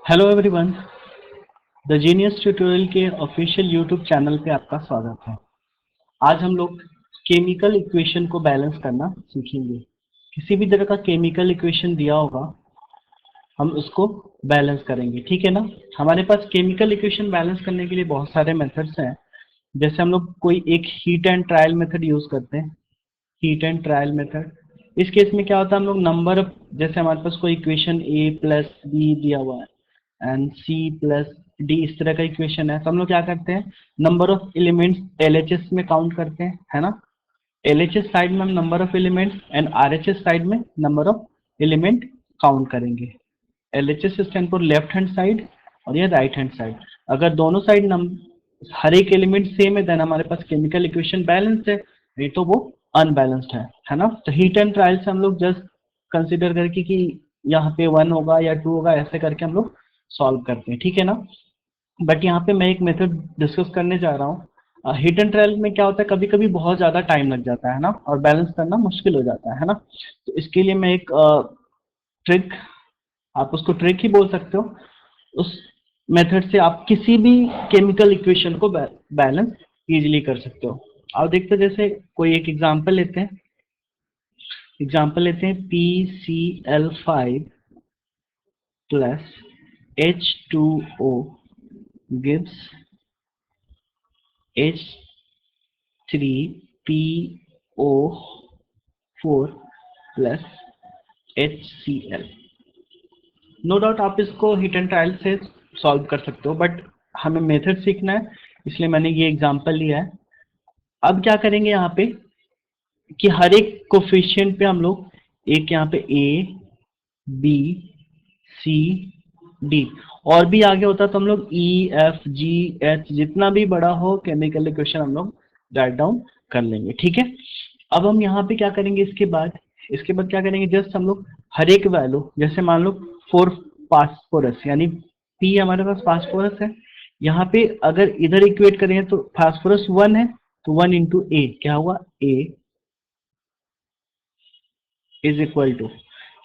Hello everyone, the genius tutorial के official YouTube channel पे आपका स्वागत है। आज हम लोग केमिकल इक्वेशन को बैलेंस करना सीखेंगे। किसी भी तरह का केमिकल इक्वेशन दिया होगा, हम उसको बैलेंस करेंगे, ठीक है ना। हमारे पास केमिकल इक्वेशन बैलेंस करने के लिए बहुत सारे मेथड्स हैं। जैसे हम लोग कोई एक heat and trial method use करते हैं। हीट एंड ट्रायल मेथड, इस केस में क्या होता है, हम लोग नंबर ऑफ, जैसे हमारे पास कोई इक्वेशन ए प्लस बी दिया हुआ है एंड सी प्लस डी, इस तरह का इक्वेशन है, तो हम लोग क्या करते हैं, नंबर ऑफ एलिमेंट्स एलएचएस में काउंट करते हैं, है ना। एलएचएस साइड में हम number of elements and RHS side में नंबर ऑफ एलिमेंट काउंट करेंगे। LHS stand for left hand side और ये राइट हैंड साइड। अगर दोनों साइड हर एक एलिमेंट सेम है, देन हमारे पास केमिकल इक्वेशन बैलेंस्ड है, नहीं तो वो अनबैलेंस्ड है ना। तो हीट एंड ट्रायल से हम लोग जस्ट कंसिडर करके कि यहाँ पे 1 होगा या 2 होगा, ऐसे करके हम लोग सॉल्व करते हैं, ठीक है ना। बट यहाँ पे मैं एक मेथड डिस्कस करने जा रहा हूँ। हिट एंड ट्रायल में क्या होता है, कभी कभी बहुत ज़्यादा टाइम लग जाता है ना, और बैलेंस करना मुश्किल हो जाता है ना। तो इसके लिए मैं एक ट्रिक, आप उसको ट्रिक ही बोल सकते हो, उस मेथड से आप किसी भी केमिकल इक्वेशन को बैलेंस इजीली कर सकते हो। आप देखते हैं, जैसे कोई एक एग्जांपल लेते हैं PCl5 plus H2O gives H3PO4 plus HCl। No doubt आप इसको हिट एंड ट्रायल से सॉल्व कर सकते हो, बट हमें मेथड सीखना है, इसलिए मैंने ये एग्जांपल लिया है। अब क्या करेंगे यहाँ पे कि हर एक कोफिशिएंट पे हम लोग, एक यहाँ पे ए बी सी डी, और भी आगे होता तो हम लोग ई एफ जी एच, जितना भी बड़ा हो केमिकल इक्वेशन हम लोग राइट डाउन कर लेंगे, ठीक है। अब हम यहाँ पे क्या करेंगे, इसके बाद क्या करेंगे, जस्ट हम लोग हर एक वैल्यू, जैसे मान लो 4 फास्फोरस, यानी पी हमारे पास फास्फोरस है। यहाँ पे अगर इधर इक्वेट करें तो फास्फोरस 1 है, तो 1 इंटू ए क्या हुआ, ए इज इक्वल टू,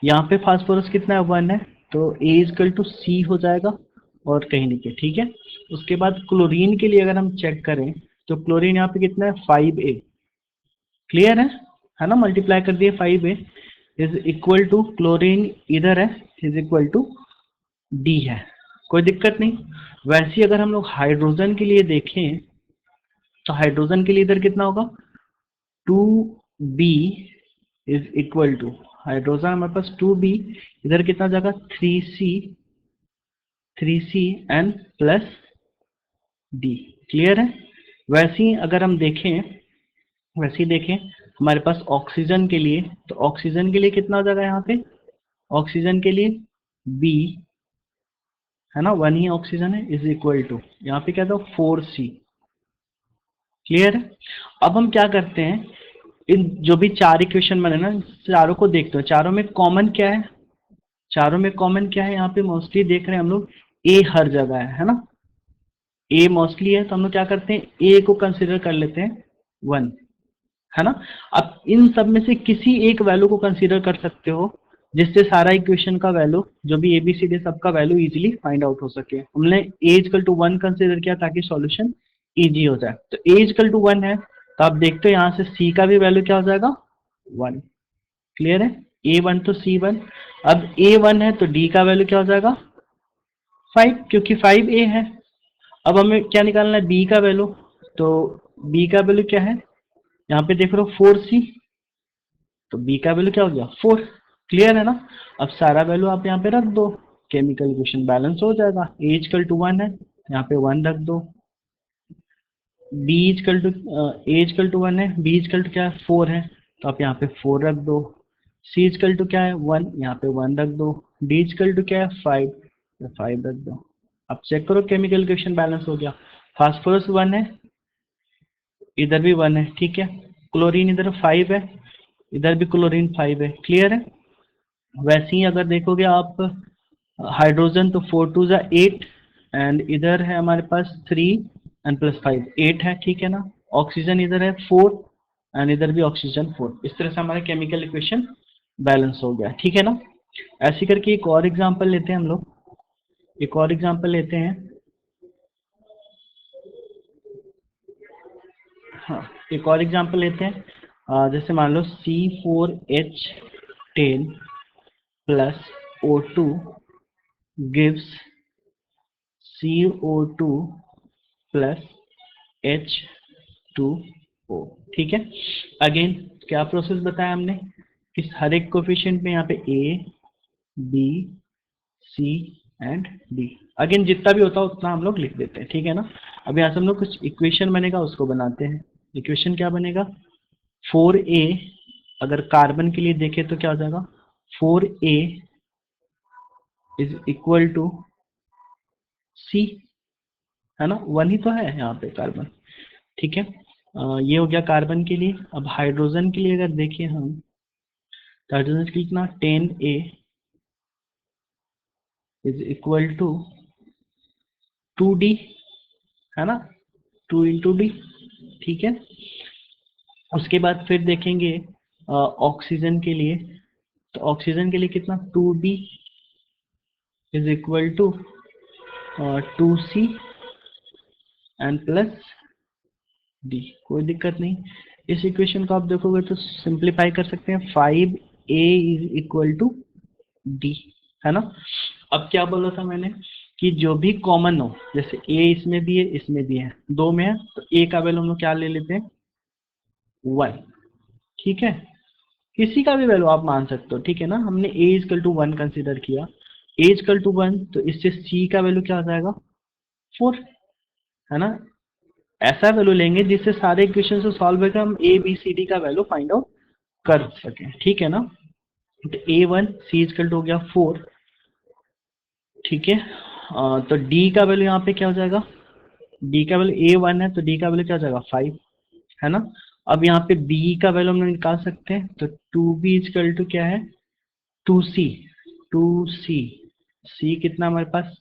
यहाँ पे फास्फोरस कितना है, 1 है, तो ए इज इक्वल टू सी हो जाएगा, और कहीं नहीं के, ठीक है। उसके बाद क्लोरीन के लिए अगर हम चेक करें, तो क्लोरीन यहाँ पे कितना है, 5A, क्लियर है ना, मल्टीप्लाई कर दिए 5A is equal to, chlorine इधर है, इज इक्वल टू डी है, कोई दिक्कत नहीं। वैसे ही अगर हम लोग हाइड्रोजन के लिए देखें, तो हाइड्रोजन के लिए इधर कितना होगा, 2B is equal to, hydrogen हमारे पास 2B, इधर कितना जाएगा, 3C N plus D, clear है। वैसे ही देखें हमारे पास ऑक्सीजन के लिए, तो ऑक्सीजन के लिए कितना हो जाएगा यहाँ पे, ऑक्सीजन के लिए बी, है ना, 1 ही ऑक्सीजन है, इज इक्वल टू, यहाँ पे क्या था, 4C, क्लियर है। अब हम क्या करते हैं, इन जो भी चार इक्वेशन बने ना, चारों को देखते हो, चारों में कॉमन क्या है, यहाँ पे मोस्टली देख रहे हैं हम लोग, ए हर जगह है ना, ए मोस्टली है, तो हम लोग क्या करते हैं, ए को कंसिडर कर लेते हैं 1, है ना। अब इन सब में से किसी एक वैल्यू को कंसीडर कर सकते हो, जिससे सारा इक्वेशन का वैल्यू, जो भी एबीसीडी सबका वैल्यू इजीली फाइंड आउट हो सके। हमने ए इक्वल टू 1 कंसीडर किया ताकि सॉल्यूशन इजी हो जाए, तो ए इक्वल टू 1 है, तो आप देखते हो यहाँ से सी का भी वैल्यू क्या हो जाएगा, 1, क्लियर है, A1 तो C1। अब A1 है तो D का वैल्यू क्या हो जाएगा, 5, क्योंकि 5A है। अब हमें क्या निकालना है, B का वैल्यू, तो B का वैल्यू क्या है, यहाँ पे देख रहे हो 4C, तो बी का वैल्यू क्या हो गया, 4, क्लियर है ना। अब सारा वैल्यू आप यहाँ पे रख दो, केमिकल इक्वेशन बैलेंस हो जाएगा। ए इक्वल टू 1 है, यहाँ पे 1 रख दो, B equal to, A equal to 1 है, बी इक्वल टू क्या है, 4 है, तो आप यहाँ पे 4 रख दो। सी इक्वल टू क्या है, 1, यहाँ पे 1 रख दो। डी इक्वल टू क्या है, 5, तो 5 रख दो। अब चेक करो, केमिकल इक्वेशन बैलेंस हो गया। फास्फोरस 1 है, इधर भी 1 है, ठीक है। क्लोरीन इधर 5 है, इधर भी क्लोरीन 5 है, क्लियर है। वैसे ही अगर देखोगे आप हाइड्रोजन, तो 4 टू ज़ा 8, एंड इधर है हमारे पास 3 एंड प्लस 5 8 है, ठीक है ना। ऑक्सीजन इधर है 4, एंड इधर भी ऑक्सीजन 4, इस तरह से हमारा केमिकल इक्वेशन बैलेंस हो गया, ठीक है ना। ऐसे करके एक और एग्जांपल लेते हैं हम लोग। एक और एग्जांपल लेते हैं। हाँ, एक और एग्जांपल लेते हैं। जैसे मान लो C4H10 plus O2 gives CO2 plus H2O। ठीक है, अगेन क्या प्रोसेस बताया हमने कि हर एक कोफिशिएंट में यहाँ पे A, B, C and D, again जितना भी होता है उतना हम लोग लिख देते हैं। ठीक है ना। अब यहाँ से हम लोग कुछ इक्वेशन बनेगा उसको बनाते हैं। इक्वेशन क्या बनेगा, 4A अगर कार्बन के लिए देखें तो क्या हो जाएगा, 4A is equal to C, है ना, वन ही तो है यहाँ पे कार्बन। ठीक है, ये हो गया कार्बन के लिए। अब हाइड्रोजन के लिए अगर देखें हम, तो हाइड्रोजन के लिए कितना, 10A is equal to 2D, है ना, 2 × D। ठीक है, उसके बाद फिर देखेंगे ऑक्सीजन के लिए, तो ऑक्सीजन के लिए कितना, 2B is equal to 2C and plus D। कोई दिक्कत नहीं, इस इक्वेशन को आप देखोगे तो सिंप्लीफाई कर सकते हैं, 5A is equal to D, है ना। अब क्या बोला था मैंने कि जो भी कॉमन हो, जैसे A इसमें भी है इसमें भी है, दो में है, तो A का वैल्यू हम लोग क्या ले लेते हैं, 1। ठीक है, किसी का भी वैल्यू आप मान सकते हो। ठीक है ना, हमने A इजकल टू 1 कंसिडर किया, A इजकल टू 1, तो इससे C का वैल्यू क्या हो जाएगा, 4, है ना। ऐसा वैल्यू लेंगे जिससे सारे इक्वेशन से सॉल्व करके हम A B C D का वैल्यू फाइंड आउट कर सकें। ठीक है ना, तो A1 C इजकल टू हो गया 4। ठीक है, तो D का वैल्यू यहाँ पे क्या हो जाएगा, D का वैल्यू A1 है तो D का वैल्यू क्या हो जाएगा, 5, है ना। अब यहाँ पे B का वैल्यू हम लोग निकाल सकते हैं, तो 2B इजकल टू क्या है, 2C, 2C, C कितना हमारे पास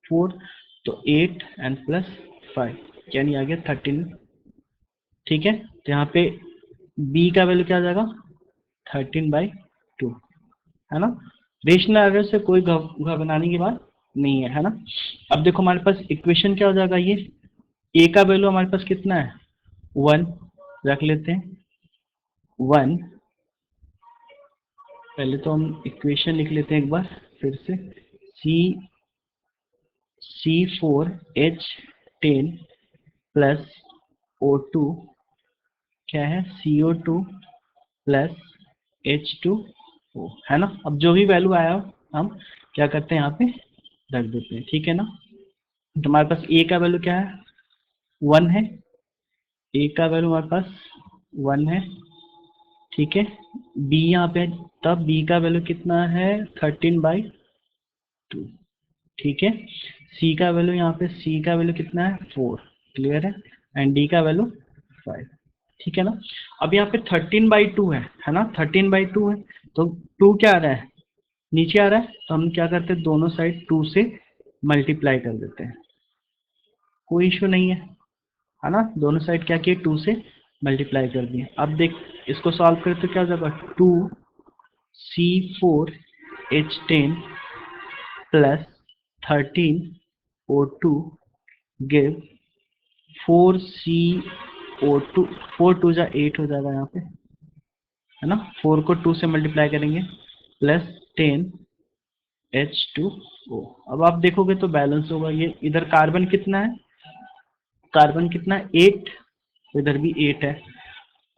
4, तो 8 एंड प्लस 5 यानी आ गया 13। ठीक है, तो यहाँ पे B का वैल्यू क्या आ जाएगा, 13/2, है ना। रेशनल एरर से कोई घबराने की बात नहीं है ना। अब देखो हमारे पास इक्वेशन क्या हो जाएगा, ये A का वैल्यू हमारे पास कितना है, 1 रख लेते हैं, 1। पहले तो हम इक्वेशन लिख लेते हैं एक बार फिर से, C4H10 प्लस O2 क्या है, CO2 प्लस H2O, है ना। अब जो भी वैल्यू आया हम क्या करते हैं, यहाँ पे रख देते हैं। ठीक है ना, तो हमारे पास A का वैल्यू क्या है, 1 है, A का वैल्यू हमारे पास 1 है। ठीक है, B यहाँ पे, तब B का वैल्यू कितना है, 13/2। ठीक है, C का वैल्यू यहाँ पे, C का वैल्यू कितना है, 4, क्लियर है, एंड D का वैल्यू 5। ठीक है ना, अब यहाँ पे 13/2 है ना, 13/2 है, तो 2 क्या आ रहा है, नीचे आ रहा है, तो हम क्या करते हैं, दोनों साइड 2 से मल्टीप्लाई कर देते हैं, कोई इशू नहीं है ना। दोनों साइड क्या किए, 2 से मल्टीप्लाई कर दिए। अब देख इसको सॉल्व करें तो क्या हो जाएगा, 2C4H10 plus 13O2 give 4CO2, 4 2 जा 8 हो जाएगा यहाँ पे, है ना, 4 को 2 से मल्टीप्लाई करेंगे प्लस 10H2O। अब आप देखोगे तो बैलेंस होगा, ये इधर कार्बन कितना है, कार्बन कितना है 8, तो इधर भी 8 है।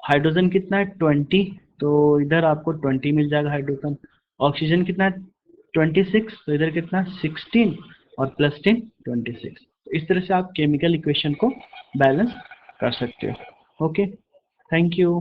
हाइड्रोजन कितना है 20, तो इधर आपको 20 मिल जाएगा हाइड्रोजन। ऑक्सीजन कितना है 26, तो इधर कितना 16 और प्लस 10 26। तो इस तरह से आप केमिकल इक्वेशन को बैलेंस कर सकते हो। Okay, thank you.